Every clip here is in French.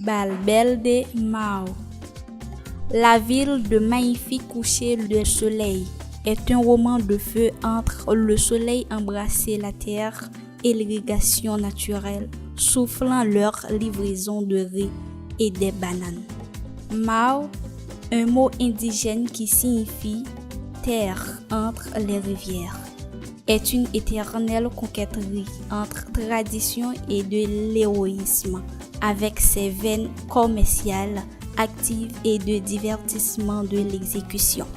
Balbelde Mao. La ville de magnifique coucher de soleil est un roman de feu entre le soleil embrasser la terre et l'irrigation naturelle, soufflant leur livraison de riz et des bananes. Mao, un mot indigène qui signifie terre entre les rivières, est une éternelle coquetterie entre tradition et de l'héroïsme, avec ses veines commerciales, actives et de divertissement de l'exécution.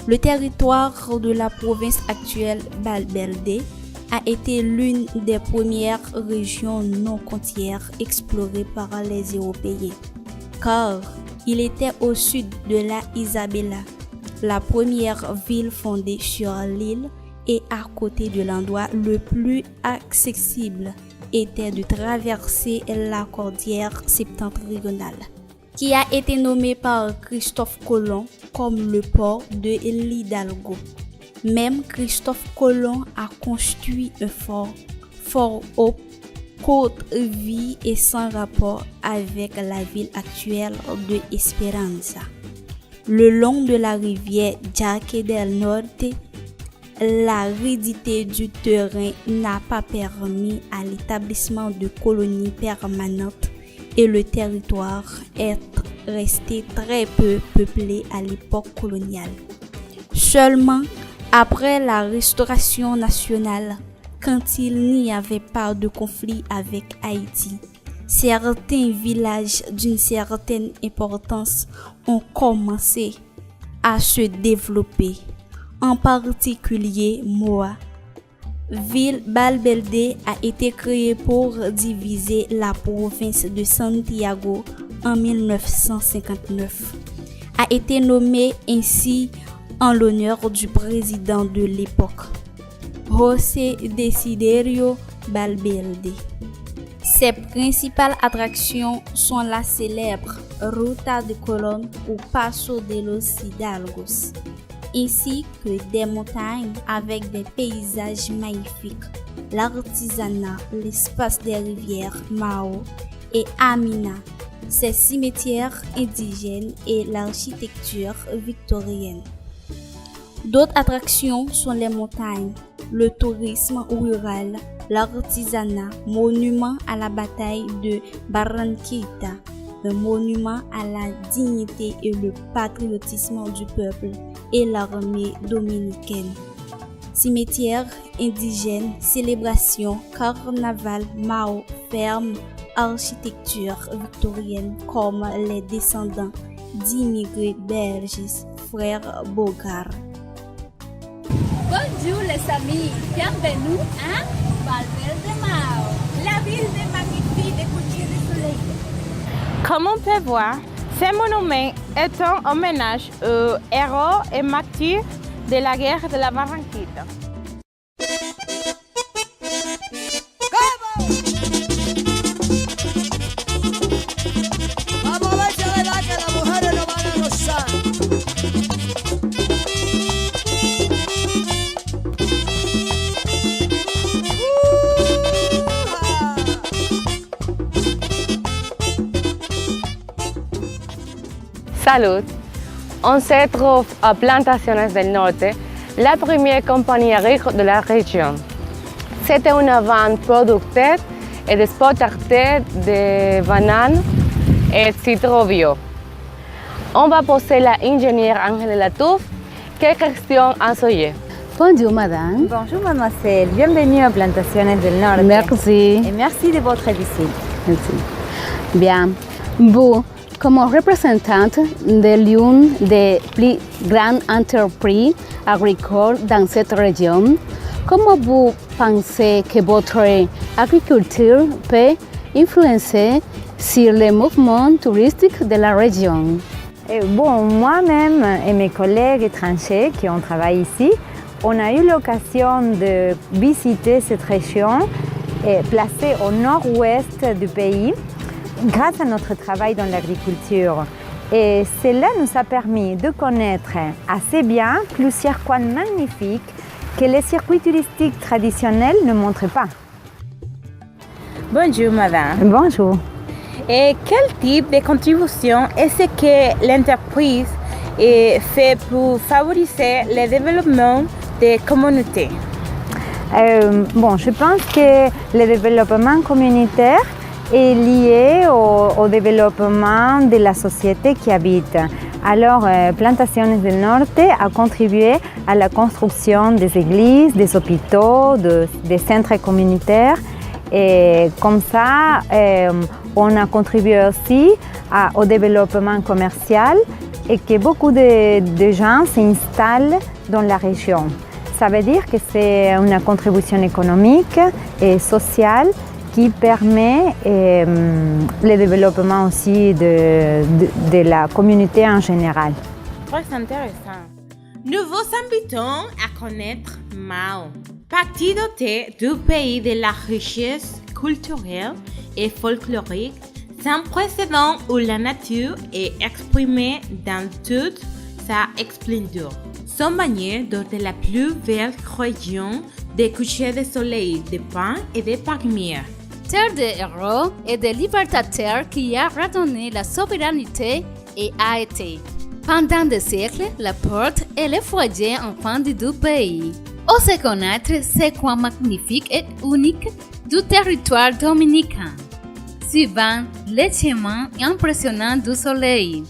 Le territoire de la province actuelle Balbelde a été l'une des premières régions non côtières explorées par les Européens, car il était au sud de la Isabella, la première ville fondée sur l'île, et à côté de l'endroit le plus accessible était de traverser la cordillère septentrionale, qui a été nommé par Christophe Colomb comme le port de l'Hidalgo. Même Christophe Colomb a construit un fort haut, côte vide et sans rapport avec la ville actuelle de Esperanza. Le long de la rivière Jaque del Norte, l'aridité du terrain n'a pas permis à l'établissement de colonies permanentes et le territoire est resté très peu peuplé à l'époque coloniale. Seulement après la Restauration nationale, quand il n'y avait pas de conflit avec Haïti, certains villages d'une certaine importance ont commencé à se développer. En particulier, Moa. Ville Balbelde a été créée pour diviser la province de Santiago en 1959. A été nommée ainsi en l'honneur du président de l'époque, José Desiderio Balbelde. Ses principales attractions sont la célèbre Ruta de Colón ou Paso de los Hidalgos, ainsi que des montagnes avec des paysages magnifiques, l'artisanat, l'espace des rivières Mao et Amina, ses cimetières indigènes et l'architecture victorienne. D'autres attractions sont les montagnes, le tourisme rural, l'artisanat, monument à la bataille de Barranquita, un monument à la dignité et le patriotisme du peuple et l'armée dominicaine. Cimetière indigène, célébration, carnaval, Mao, ferme, architecture victorienne comme les descendants d'immigrés belges, frères Bogart. Bonjour les amis, bienvenue à Balbelde Mao, la ville de magnifique et coucher de soleil. Comme on peut voir, ce monument est un hommage aux héros et martyrs de la guerre de la Barranquita. Vamos a ver si es verdad que las mujeres no van a gozar. Salut! On se trouve à Plantaciones del Norte, la première compagnie agricola de la région. C'était une vente productrice et exportatrice de bananes et citron bio. On va poser l'ingénieur Angèle Latouf. Quelles questions à sujet? Bonjour madame. Bonjour mademoiselle, bienvenue à Plantaciones del Norte. Merci. Et merci de votre visite. Merci. Bien, vous, comme représentante de l'une des plus grandes entreprises agricoles dans cette région, comment vous pensez que votre agriculture peut influencer sur le mouvement touristique de la région? Moi-même et mes collègues étrangers qui ont travaillé ici, on a eu l'occasion de visiter cette région placée au nord-ouest du pays grâce à notre travail dans l'agriculture. Et cela nous a permis de connaître assez bien plusieurs coins magnifiques que les circuits touristiques traditionnels ne montrent pas. Bonjour madame. Bonjour. Et quel type de contribution est-ce que l'entreprise fait pour favoriser le développement des communautés? Je pense que le développement communautaire est lié au développement de la société qui habite. Alors, Plantaciones del Norte a contribué à la construction des églises, des hôpitaux, des centres communautaires. Et comme ça, on a contribué aussi au développement commercial et que beaucoup de gens s'installent dans la région. Ça veut dire que c'est une contribution économique et sociale qui permet le développement aussi de la communauté en général. Très intéressant. Nous vous invitons à connaître Mao, partie dotée du pays de la richesse culturelle et folklorique sans précédent où la nature est exprimée dans toute sa splendeur. Sont baignés dans de la plus belle région des couchers de soleil, de pins et de palmiers. Terre de héros et de libertateurs qui a redonné la souveraineté et a été, pendant des siècles, la porte et le foyer enfant du pays. Osez connaître ces coins magnifiques et uniques du territoire dominicain, suivant les chemins impressionnants du soleil.